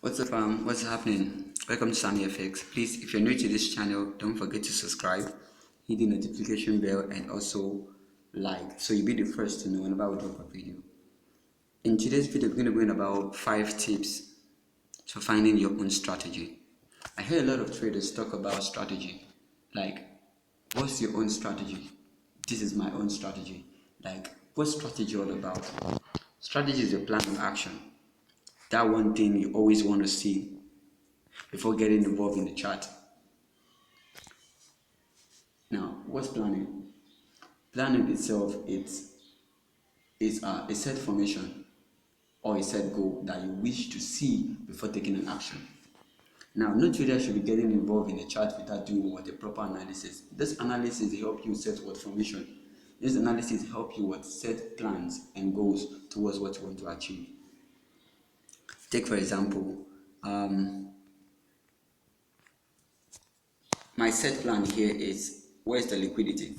What's up, what's happening? Welcome to Sammy FX. Please, if you're new to this channel, don't forget to subscribe, hit the notification bell, and also like, so you'll be the first to know whenever we drop a video. In today's video, we're going to bring about 5 tips to finding your own strategy. I hear a lot of traders talk about strategy, like, what's your own strategy? This is my own strategy. Like, what's strategy all about? Strategy is a plan of action. That one thing you always want to see before getting involved in the chart. Now, what's planning? Planning itself is a set formation or a set goal that you wish to see before taking an action. Now, no trader should be getting involved in a chart without doing what a proper analysis. This analysis help you set what formation. This analysis help you what set plans and goals towards what you want to achieve. Take for example, my set plan here is, where's the liquidity?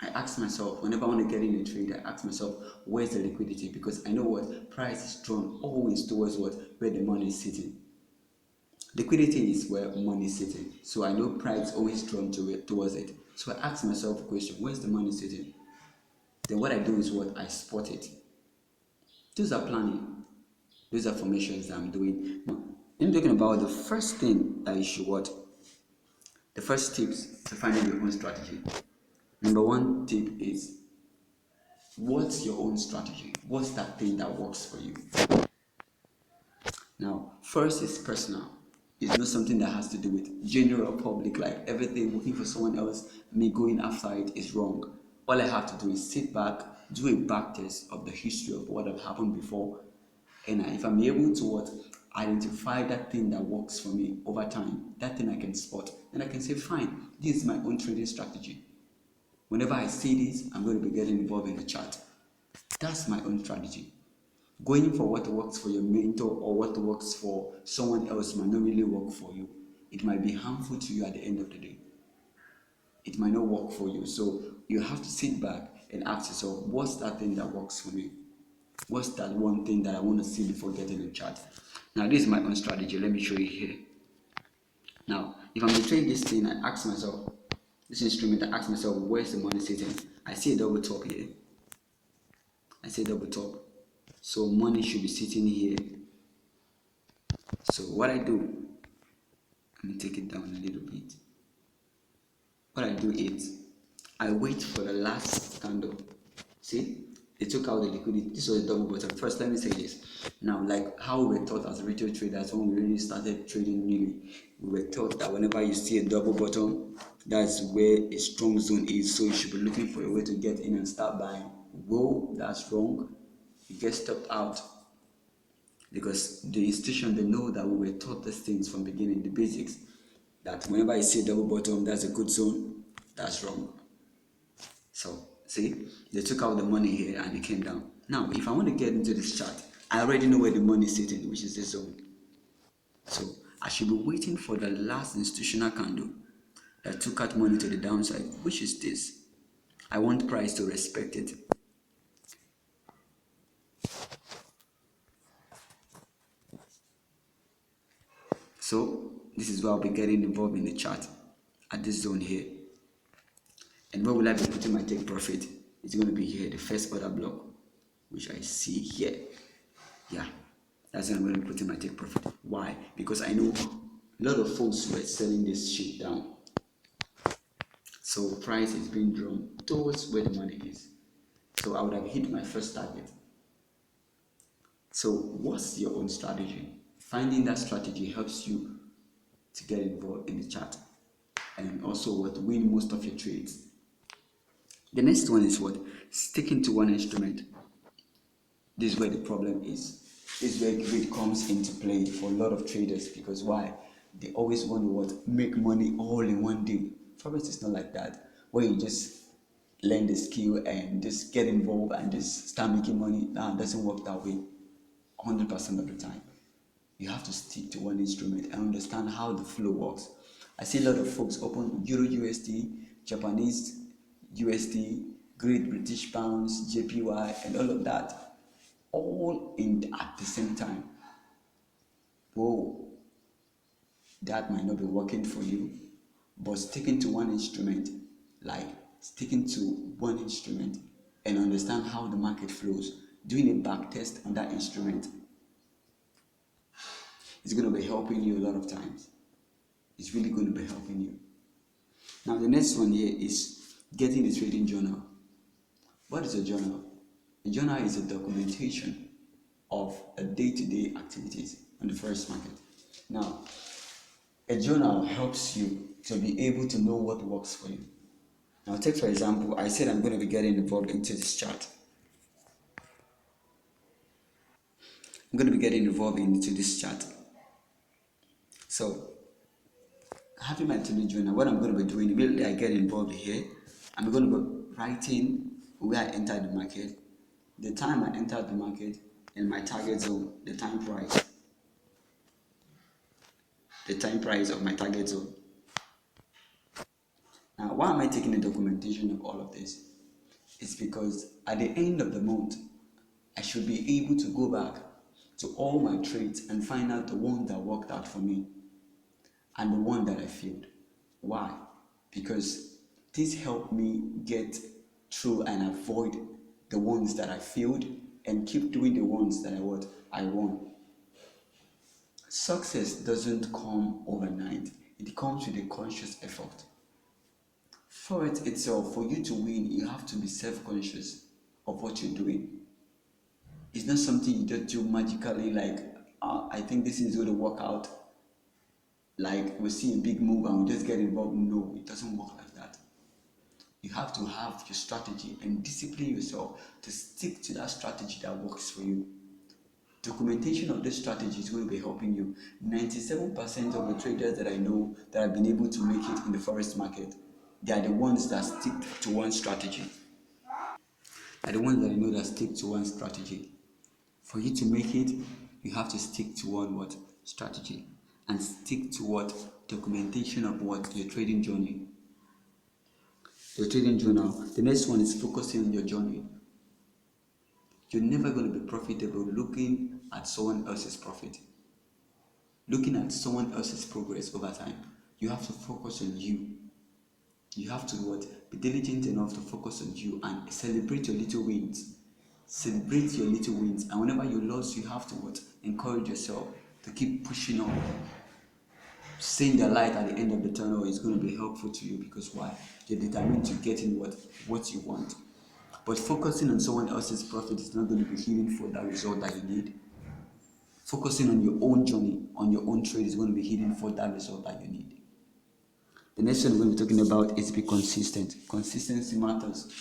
I ask myself, whenever I want to get in a trade, I ask myself, where's the liquidity? Because I know what price is drawn always towards where the money is sitting. Liquidity is where money is sitting. So I know price is always drawn towards it. So I ask myself a question, where's the money sitting? Then what I do is what I spot it. Those are planning. Those are formations that I'm doing. Now, I'm talking about the first thing that you should what? The first tips to finding your own strategy. Number 1 tip is, what's your own strategy? What's that thing that works for you? Now, first is personal. It's not something that has to do with general public, like everything working for someone else, me going after it is wrong. All I have to do is sit back, do a back test of the history of what have happened before, and if I'm able to what identify that thing that works for me over time, that thing I can spot, then I can say, fine, this is my own trading strategy. Whenever I see this, I'm going to be getting involved in the chart. That's my own strategy. Going for what works for your mentor or what works for someone else might not really work for you. It might be harmful to you at the end of the day. It might not work for you. So you have to sit back and ask yourself, what's that thing that works for me? What's that one thing that I want to see before getting in the chart? Now, this is my own strategy. Let me show you here. Now, if I'm trading this thing, I ask myself, this instrument, I ask myself, where's the money sitting? I see a double top here. I see a double top. So money should be sitting here. So what I do, let me take it down a little bit. What I do is, I wait for the last candle. See, they took out the liquidity. This was a double bottom. First, let me say this. Now, like how we were taught as retail traders when we really started trading newly, we were taught that whenever you see a double bottom, that's where a strong zone is. So you should be looking for a way to get in and start buying. Whoa, that's wrong. You get stopped out. Because the institution, they know that we were taught these things from the beginning, the basics, that whenever you see a double bottom, that's a good zone. That's wrong. So, see, they took out the money here and it came down. Now, if I want to get into this chart, I already know where the money is sitting, which is this zone. So, I should be waiting for the last institutional candle that took out money to the downside, which is this. I want price to respect it. So, this is where I'll be getting involved in the chart at this zone here. And where will I be putting my take profit? It's going to be here, the first order block, which I see here. Yeah, that's where I'm going to be putting my take profit. Why? Because I know a lot of folks were selling this shit down. So price is being drawn towards where the money is. So I would have hit my first target. So what's your own strategy? Finding that strategy helps you to get involved in the chart and also what win most of your trades. The next one is what? Sticking to one instrument. This is where the problem is. This is where greed comes into play for a lot of traders, because why? They always want to what? Make money all in one day. Forex is not like that, where you just learn the skill and just get involved and just start making money. Nah, it doesn't work that way 100% of the time. You have to stick to one instrument and understand how the flow works. I see a lot of folks open Euro USD, Japanese USD, Great British Pounds, JPY, and all of that, all in at the same time. Whoa, that might not be working for you, but sticking to one instrument, like sticking to one instrument and understand how the market flows, doing a back test on that instrument is going to be helping you a lot of times. It's really going to be helping you. Now, the next one here is getting a trading journal. What is a journal? A journal is a documentation of a day-to-day activities on the forex market. Now, a journal helps you to be able to know what works for you. Now, take for example, I said I'm going to be getting involved into this chart. I'm going to be getting involved into this chart. So, having my daily journal, what I'm going to be doing immediately I get involved here, I'm going to be writing where I entered the market, the time I entered the market, and my target zone, the time price of my target zone. Now, why am I taking the documentation of all of this? It's because at the end of the month, I should be able to go back to all my trades and find out the one that worked out for me and the one that I failed. Why? Because this helped me get through and avoid the ones that I failed and keep doing the ones that I won. Success doesn't come overnight. It comes with a conscious effort. Forex itself, for you to win, you have to be self-conscious of what you're doing. It's not something you just do magically like, I think this is going to work out. Like we see a big move and we just get involved. No, it doesn't work like that. You have to have your strategy and discipline yourself to stick to that strategy that works for you. Documentation of this strategy is going to be helping you. 97% of the traders that I know that have been able to make it in the forex market, they are the ones that stick to one strategy. Are the ones that I know that stick to one strategy. For you to make it, you have to stick to one what strategy and stick to what documentation of what your trading journey. Your trading journal. The next one is focusing on your journey. You're never going to be profitable looking at someone else's profit, looking at someone else's progress over time. You have to focus on you. You have to what? Be diligent enough to focus on you and celebrate your little wins. Celebrate your little wins, and whenever you lose, you have to what? Encourage yourself to keep pushing on. Seeing the light at the end of the tunnel is going to be helpful to you because why? You're determined to get in what you want. But focusing on someone else's profit is not going to be healing for that result that you need. Focusing on your own journey, on your own trade is going to be healing for that result that you need. The next one we're going to be talking about is be consistent. Consistency matters.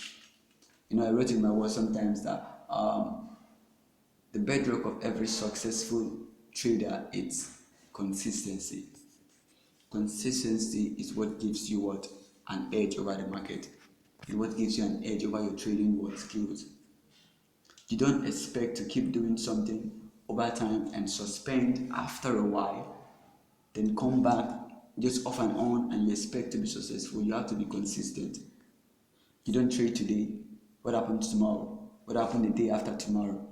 I wrote in my words sometimes that the bedrock of every successful trader is consistency. Consistency is what gives you what? An edge over the market. It's what gives you an edge over your trading skills. You don't expect to keep doing something over time and suspend after a while, then come back just off and on and you expect to be successful. You have to be consistent. You don't trade today. What happens tomorrow? What happened the day after tomorrow?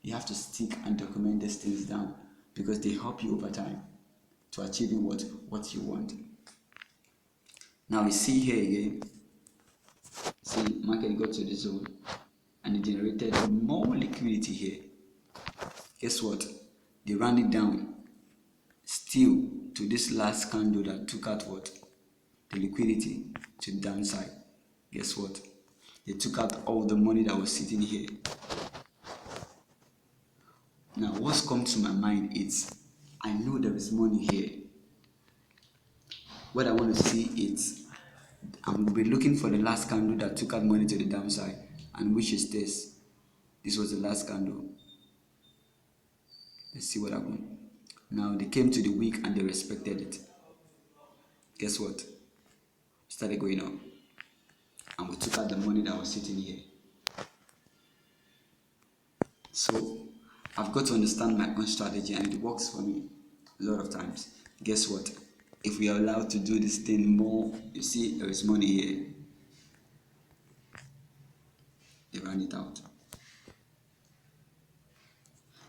You have to stick and document these things down because they help you over time to achieving what you want. Now we see here again. See, market got to the zone and it generated more liquidity here. Guess what? They ran it down still to this last candle that took out what? The liquidity to the downside. Guess what? They took out all the money that was sitting here. Now what's come to my mind is I know there is money here. What I want to see is I'm going to be looking for the last candle that took out money to the downside, and which is this. This was the last candle. Let's see what happened. Now they came to the wick and they respected it. Guess what? It started going up. And we took out the money that was sitting here. So I've got to understand my own strategy and it works for me a lot of times. Guess what? If we are allowed to do this thing more, you see there is money here. They ran it out.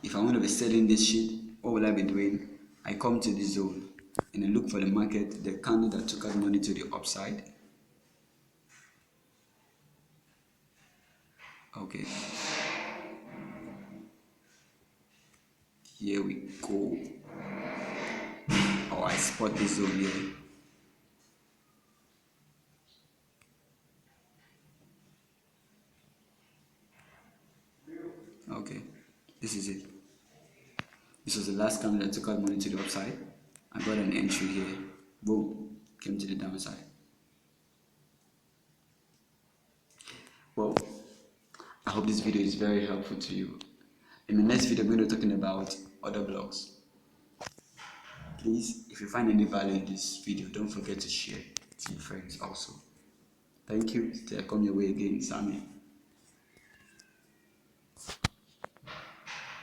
If I want to be selling this shit, what will I be doing? I come to this zone and I look for the market, the candle that took out money to the upside. Okay, here we go. Oh, I spot this zone here. Okay, this is it. This was the last candle that took out money to the upside. I got an entry here. Boom, came to the downside. Well, I hope this video is very helpful to you. In the next video, I'm going to be talking about other blocks. Please, if you find any value in this video, don't forget to share it to your friends also. Thank you. Till I come your way again, Sammy.